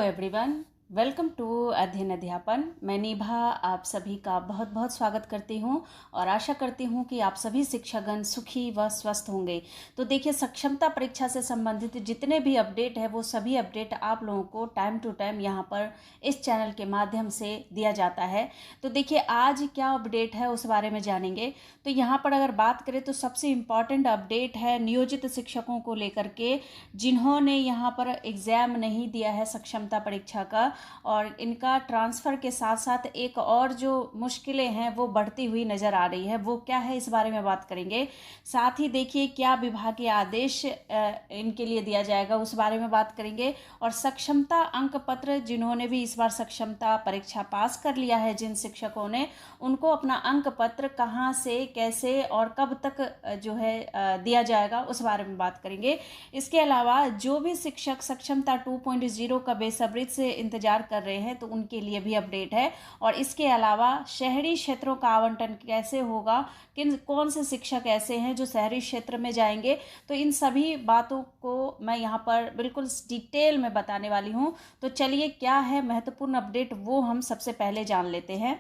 Everyone, welcome to अध्ययन अध्यापन। मैं निभा आप सभी का बहुत बहुत स्वागत करती हूं और आशा करती हूं कि आप सभी शिक्षागण सुखी व स्वस्थ होंगे। तो देखिए, सक्षमता परीक्षा से संबंधित जितने भी अपडेट है वो सभी अपडेट आप लोगों को टाइम टू टाइम यहां पर इस चैनल के माध्यम से दिया जाता है। तो देखिए, आज क्या अपडेट है उस बारे में जानेंगे। तो यहाँ पर अगर बात करें तो सबसे इम्पॉर्टेंट अपडेट है नियोजित शिक्षकों को लेकर के, जिन्होंने यहाँ पर एग्ज़ाम नहीं दिया है सक्षमता परीक्षा का, और इनका ट्रांसफ़र के साथ साथ एक और जो मुश्किलें हैं वो बढ़ती हुई नज़र आ रही है। वो क्या है, इस बारे में बात करेंगे। साथ ही देखिए, क्या विभागीय आदेश इनके लिए दिया जाएगा उस बारे में बात करेंगे। और सक्षमता अंक पत्र, जिन्होंने भी इस बार सक्षमता परीक्षा पास कर लिया है, जिन शिक्षकों ने, उनको अपना अंक पत्र कहाँ से, कैसे और कब तक जो है दिया जाएगा उस बारे में बात करेंगे। इसके अलावा जो भी शिक्षक सक्षमता 2.0 का बेसब्री से इंतजार कर रहे हैं तो उनके लिए भी अपडेट है। और इसके अलावा शहरी क्षेत्रों का आवंटन कैसे होगा, कौन से शिक्षक ऐसे हैं जो शहरी क्षेत्र में जाएंगे, तो इन सभी बातों को मैं यहाँ पर बिल्कुल डिटेल में बताने वाली हूँ। तो चलिए, क्या है महत्वपूर्ण अपडेट वो हम सबसे पहले जान लेते हैं।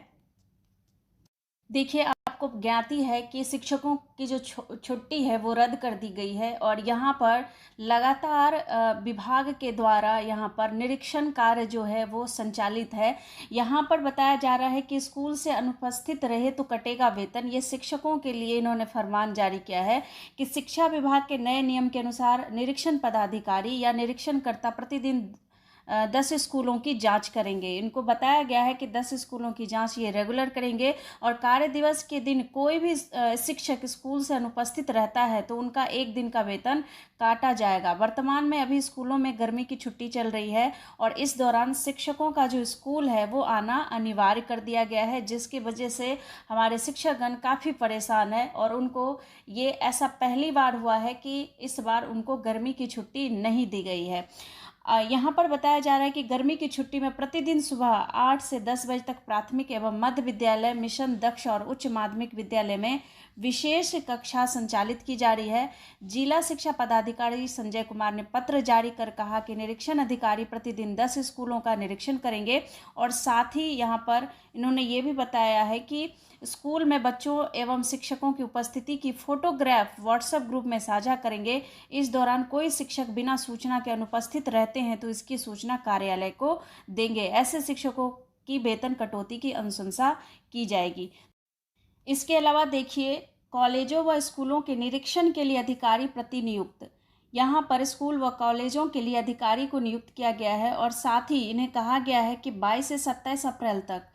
देखिए, आपको ज्ञाति है कि शिक्षकों की जो छुट्टी है वो रद्द कर दी गई है और यहाँ पर लगातार विभाग के द्वारा यहाँ पर निरीक्षण कार्य जो है वो संचालित है। यहाँ पर बताया जा रहा है कि स्कूल से अनुपस्थित रहे तो कटेगा वेतन। ये शिक्षकों के लिए इन्होंने फरमान जारी किया है कि शिक्षा विभाग के नए नियम के अनुसार निरीक्षण पदाधिकारी या निरीक्षणकर्ता प्रतिदिन 10 स्कूलों की जांच करेंगे। इनको बताया गया है कि 10 स्कूलों की जांच ये रेगुलर करेंगे और कार्य दिवस के दिन कोई भी शिक्षक स्कूल से अनुपस्थित रहता है तो उनका 1 दिन का वेतन काटा जाएगा। वर्तमान में अभी स्कूलों में गर्मी की छुट्टी चल रही है और इस दौरान शिक्षकों का जो स्कूल है वो आना अनिवार्य कर दिया गया है, जिसकी वजह से हमारे शिक्षकगण काफ़ी परेशान है और उनको ये ऐसा पहली बार हुआ है कि इस बार उनको गर्मी की छुट्टी नहीं दी गई है। यहाँ पर बताया जा रहा है कि गर्मी की छुट्टी में प्रतिदिन सुबह 8 से 10 बजे तक प्राथमिक एवं मध्य विद्यालय, मिशन दक्ष और उच्च माध्यमिक विद्यालय में विशेष कक्षा संचालित की जा रही है। जिला शिक्षा पदाधिकारी संजय कुमार ने पत्र जारी कर कहा कि निरीक्षण अधिकारी प्रतिदिन 10 स्कूलों का निरीक्षण करेंगे और साथ ही यहाँ पर इन्होंने ये भी बताया है कि स्कूल में बच्चों एवं शिक्षकों की उपस्थिति की फोटोग्राफ व्हाट्सएप ग्रुप में साझा करेंगे। इस दौरान कोई शिक्षक बिना सूचना के अनुपस्थित रहते हैं तो इसकी सूचना कार्यालय को देंगे। ऐसे शिक्षकों की वेतन कटौती की अनुशंसा की जाएगी। इसके अलावा देखिए, कॉलेजों व स्कूलों के निरीक्षण के लिए अधिकारी प्रतिनियुक्त, यहाँ पर स्कूल व कॉलेजों के लिए अधिकारी को नियुक्त किया गया है और साथ ही इन्हें कहा गया है कि 22 से 27 अप्रैल तक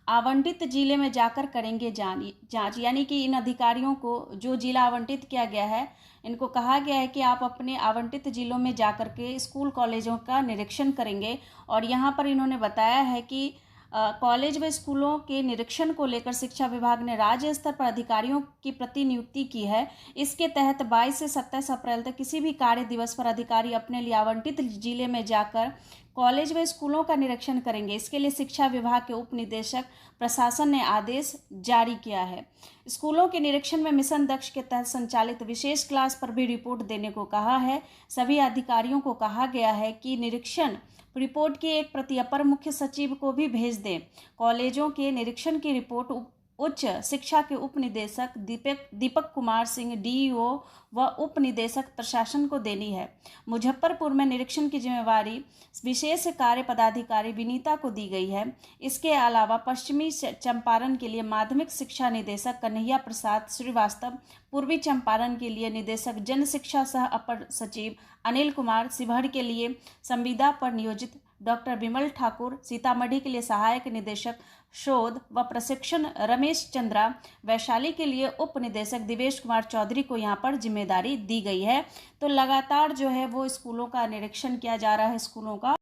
आवंटित जिले में जाकर करेंगे जांच। यानी कि इन अधिकारियों को जो जिला आवंटित किया गया है, इनको कहा गया है कि आप अपने आवंटित जिलों में जाकर के स्कूल कॉलेजों का निरीक्षण करेंगे। और यहाँ पर इन्होंने बताया है कि कॉलेज व स्कूलों के निरीक्षण को लेकर शिक्षा विभाग ने राज्य स्तर पर अधिकारियों की प्रतिनियुक्ति की है। इसके तहत 22 से 27 अप्रैल तक किसी भी कार्य दिवस पर अधिकारी अपने लिए आवंटित जिले में जाकर कॉलेज व स्कूलों का निरीक्षण करेंगे। इसके लिए शिक्षा विभाग के उप निदेशक प्रशासन ने आदेश जारी किया है। स्कूलों के निरीक्षण में मिशन दक्ष के तहत संचालित विशेष क्लास पर भी रिपोर्ट देने को कहा है। सभी अधिकारियों को कहा गया है कि निरीक्षण रिपोर्ट की एक प्रति अपर मुख्य सचिव को भी भेज दें। कॉलेजों के निरीक्षण की रिपोर्ट उच्च शिक्षा के उप निदेशक दीपक कुमार सिंह डीईओ व उप निदेशक प्रशासन को देनी है। मुजफ्फरपुर में निरीक्षण की जिम्मेवारी विशेष कार्य पदाधिकारी विनीता को दी गई है। इसके अलावा पश्चिमी चंपारण के लिए माध्यमिक शिक्षा निदेशक कन्हैया प्रसाद श्रीवास्तव, पूर्वी चंपारण के लिए निदेशक जन शिक्षा सह अपर सचिव अनिल कुमार, शिवहर के लिए संविदा पर नियोजित डॉक्टर विमल ठाकुर, सीतामढ़ी के लिए सहायक निदेशक शोध व प्रशिक्षण रमेश चंद्रा, वैशाली के लिए उप निदेशक दिवेश कुमार चौधरी को यहाँ पर जिम्मेदारी दी गई है। तो लगातार जो है वो स्कूलों का निरीक्षण किया जा रहा है, स्कूलों का।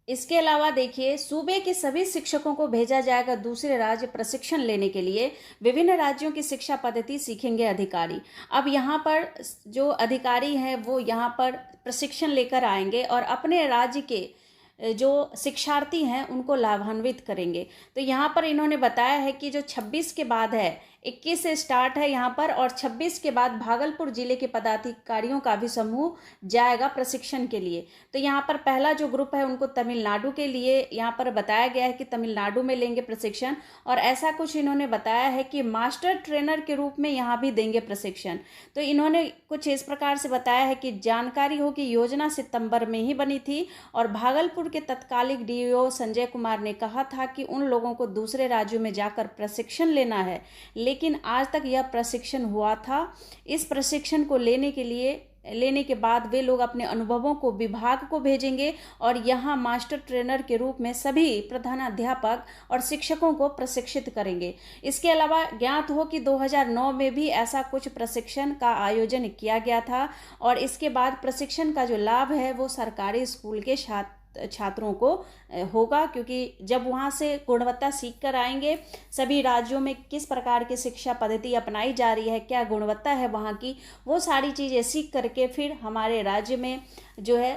इसके अलावा देखिए, सूबे के सभी शिक्षकों को भेजा जाएगा दूसरे राज्य प्रशिक्षण लेने के लिए। विभिन्न राज्यों की शिक्षा पद्धति सीखेंगे अधिकारी। अब यहाँ पर जो अधिकारी हैं वो यहाँ पर प्रशिक्षण लेकर आएंगे और अपने राज्य के जो शिक्षार्थी हैं उनको लाभान्वित करेंगे। तो यहाँ पर इन्होंने बताया है कि जो 26 के बाद है 21 से स्टार्ट है यहाँ पर, और 26 के बाद भागलपुर जिले के पदाधिकारियों का भी समूह जाएगा प्रशिक्षण के लिए। तो यहाँ पर पहला जो ग्रुप है उनको तमिलनाडु के लिए यहाँ पर बताया गया है कि तमिलनाडु में लेंगे प्रशिक्षण, और ऐसा कुछ इन्होंने बताया है कि मास्टर ट्रेनर के रूप में यहाँ भी देंगे प्रशिक्षण। तो इन्होंने कुछ इस प्रकार से बताया है कि जानकारी हो कि योजना सितंबर में ही बनी थी, और भागलपुर के तत्कालिक डीईओ संजय कुमार ने कहा था कि उन लोगों को दूसरे राज्यों में जाकर प्रशिक्षण लेना है, लेकिन आज तक यह प्रशिक्षण हुआ था। इस प्रशिक्षण को लेने के बाद वे लोग अपने अनुभवों को विभाग को भेजेंगे, और यहाँ मास्टर ट्रेनर के रूप में सभी प्रधानाध्यापक और शिक्षकों को प्रशिक्षित करेंगे। इसके अलावा ज्ञात हो कि 2009 में भी ऐसा कुछ प्रशिक्षण का आयोजन किया गया था, और इसके बाद प्रशिक्षण का जो लाभ है वो सरकारी स्कूल के छात्रों को होगा, क्योंकि जब वहाँ से गुणवत्ता सीख कर आएंगे, सभी राज्यों में किस प्रकार की शिक्षा पद्धति अपनाई जा रही है, क्या गुणवत्ता है वहाँ की, वो सारी चीज़ें सीख करके फिर हमारे राज्य में जो है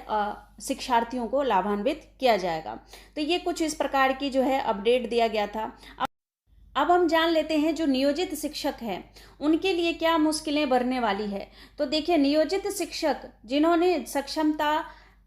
शिक्षार्थियों को लाभान्वित किया जाएगा। तो ये कुछ इस प्रकार की जो है अपडेट दिया गया था। अब हम जान लेते हैं जो नियोजित शिक्षक हैं उनके लिए क्या मुश्किलें बढ़ने वाली है। तो देखिए, नियोजित शिक्षक जिन्होंने सक्षमता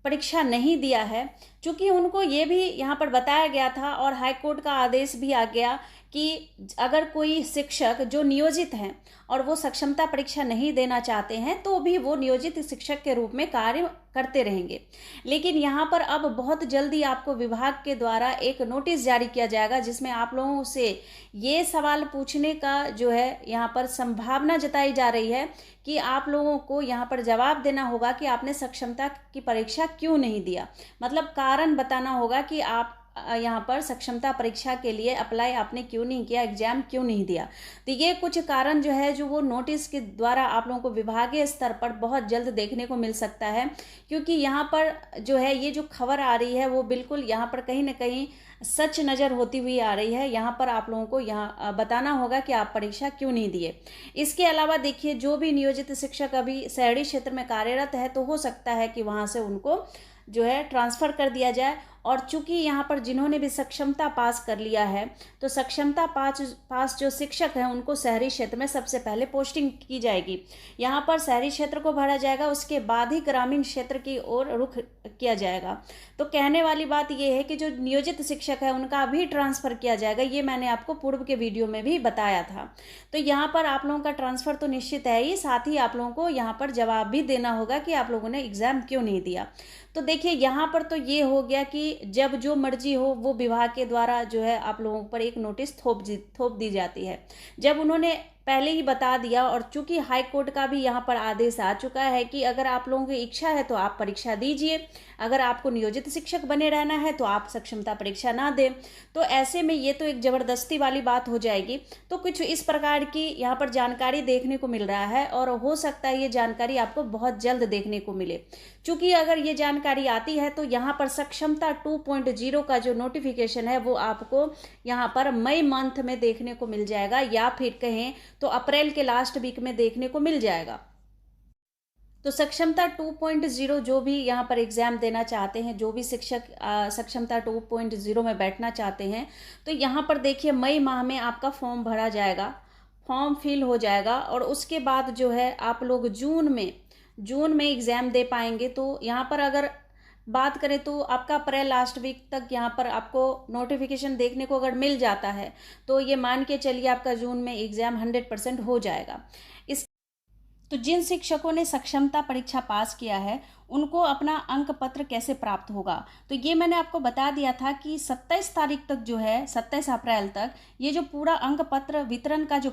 परीक्षा नहीं दिया है, चूंकि उनको ये भी यहाँ पर बताया गया था और हाईकोर्ट का आदेश भी आ गया कि अगर कोई शिक्षक जो नियोजित हैं और वो सक्षमता परीक्षा नहीं देना चाहते हैं तो भी वो नियोजित शिक्षक के रूप में कार्य करते रहेंगे। लेकिन यहाँ पर अब बहुत जल्दी आपको विभाग के द्वारा एक नोटिस जारी किया जाएगा, जिसमें आप लोगों से ये सवाल पूछने का जो है यहाँ पर संभावना जताई जा रही है कि आप लोगों को यहाँ पर जवाब देना होगा कि आपने सक्षमता की परीक्षा क्यों नहीं दिया। मतलब कारण बताना होगा कि आप यहाँ पर सक्षमता परीक्षा के लिए अप्लाई आपने क्यों नहीं किया, एग्जाम क्यों नहीं दिया। तो ये कुछ कारण जो है जो वो नोटिस के द्वारा आप लोगों को विभागीय स्तर पर बहुत जल्द देखने को मिल सकता है, क्योंकि यहाँ पर जो है ये जो खबर आ रही है वो बिल्कुल यहाँ पर कहीं ना कहीं सच नज़र होती हुई आ रही है। यहाँ पर आप लोगों को यहाँ बताना होगा कि आप परीक्षा क्यों नहीं दिए। इसके अलावा देखिए, जो भी नियोजित शिक्षक अभी शहरी क्षेत्र में कार्यरत है तो हो सकता है कि वहाँ से उनको जो है ट्रांसफ़र कर दिया जाए। और चूंकि यहाँ पर जिन्होंने भी सक्षमता पास कर लिया है तो सक्षमता पास जो शिक्षक हैं उनको शहरी क्षेत्र में सबसे पहले पोस्टिंग की जाएगी। यहाँ पर शहरी क्षेत्र को भरा जाएगा, उसके बाद ही ग्रामीण क्षेत्र की ओर रुख किया जाएगा। तो कहने वाली बात यह है कि जो नियोजित शिक्षक है उनका भी ट्रांसफ़र किया जाएगा, ये मैंने आपको पूर्व के वीडियो में भी बताया था। तो यहाँ पर आप लोगों का ट्रांसफ़र तो निश्चित है ही, साथ ही आप लोगों को यहाँ पर जवाब भी देना होगा कि आप लोगों ने एग्ज़ाम क्यों नहीं दिया। तो देखिए, यहाँ पर तो ये हो गया कि जब जो मर्जी हो वो विभाग के द्वारा जो है आप लोगों पर एक नोटिस थोप दी जाती है। जब उन्होंने पहले ही बता दिया, और चूंकि हाई कोर्ट का भी यहाँ पर आदेश आ चुका है कि अगर आप लोगों की इच्छा है तो आप परीक्षा दीजिए, अगर आपको नियोजित शिक्षक बने रहना है तो आप सक्षमता परीक्षा ना दें, तो ऐसे में ये तो एक ज़बरदस्ती वाली बात हो जाएगी। तो कुछ इस प्रकार की यहाँ पर जानकारी देखने को मिल रहा है, और हो सकता है ये जानकारी आपको बहुत जल्द देखने को मिले। चूंकि अगर ये जानकारी आती है तो यहाँ पर सक्षमता 2.0 का जो नोटिफिकेशन है वो आपको यहाँ पर मई मंथ में देखने को मिल जाएगा, या फिर कहें तो अप्रैल के लास्ट वीक में देखने को मिल जाएगा। तो सक्षमता 2.0 जो भी यहाँ पर एग्ज़ाम देना चाहते हैं, जो भी शिक्षक सक्षमता 2.0 में बैठना चाहते हैं, तो यहाँ पर देखिए मई माह में आपका फॉर्म भरा जाएगा, फॉर्म फिल हो जाएगा, और उसके बाद जो है आप लोग जून में एग्ज़ाम दे पाएंगे। तो यहाँ पर अगर बात करें तो आपका अप्रैल लास्ट वीक तक यहाँ पर आपको नोटिफिकेशन देखने को अगर मिल जाता है तो ये मान के चलिए आपका जून में एग्ज़ाम 100% हो जाएगा। तो जिन शिक्षकों ने सक्षमता परीक्षा पास किया है उनको अपना अंक पत्र कैसे प्राप्त होगा, तो ये मैंने आपको बता दिया था कि 27 तारीख तक जो है, 27 अप्रैल तक ये जो पूरा अंक पत्र वितरण का जो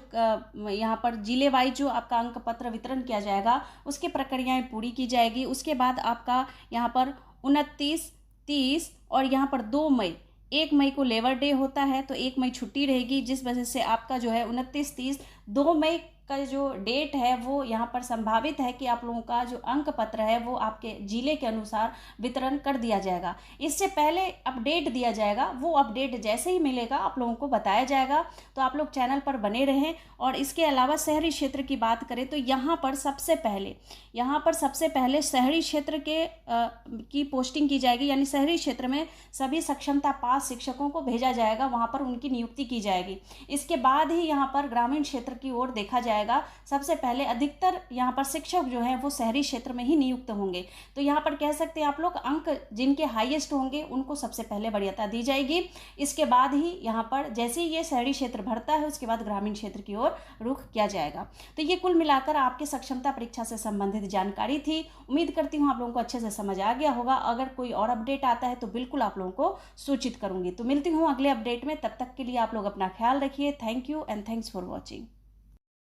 यहाँ पर जिले वाइज जो आपका अंक पत्र वितरण किया जाएगा उसकी प्रक्रियाएं पूरी की जाएगी। उसके बाद आपका यहाँ पर 29, 30 और यहाँ पर 2 मई, 1 मई को लेबर डे होता है तो 1 मई छुट्टी रहेगी, जिस वजह से आपका जो है 29, 30, 2 मई का जो डेट है वो यहाँ पर संभावित है कि आप लोगों का जो अंक पत्र है वो आपके जिले के अनुसार वितरण कर दिया जाएगा। इससे पहले अपडेट दिया जाएगा, वो अपडेट जैसे ही मिलेगा आप लोगों को बताया जाएगा। तो आप लोग चैनल पर बने रहें। और इसके अलावा शहरी क्षेत्र की बात करें तो यहाँ पर सबसे पहले शहरी क्षेत्र की पोस्टिंग की जाएगी, यानी शहरी क्षेत्र में सभी सक्षमता पास शिक्षकों को भेजा जाएगा, वहाँ पर उनकी नियुक्ति की जाएगी। इसके बाद ही यहाँ पर ग्रामीण क्षेत्र की ओर देखा जाएगा। सबसे पहले अधिकतर यहाँ पर शिक्षक जो है वो शहरी क्षेत्र में ही नियुक्त होंगे। तो यहाँ पर कह सकते हैं आप लोग, अंक जिनके हाईएस्ट होंगे उनको सबसे पहले वरीयता दी जाएगी। इसके बाद ही यहाँ पर जैसे ही ये शहरी क्षेत्र भरता है उसके बाद ग्रामीण क्षेत्र की ओर रुख किया जाएगा। तो ये कुल मिलाकर आपके सक्षमता परीक्षा से संबंधित जानकारी थी। उम्मीद करती हूँ आप लोगों को अच्छे से समझ आ गया होगा। अगर कोई और अपडेट आता है तो बिल्कुल आप लोगों को सूचित करूंगी। तो मिलती हूँ अगले अपडेट में, तब तक के लिए आप लोग अपना ख्याल रखिए। Thank you and thanks for watching.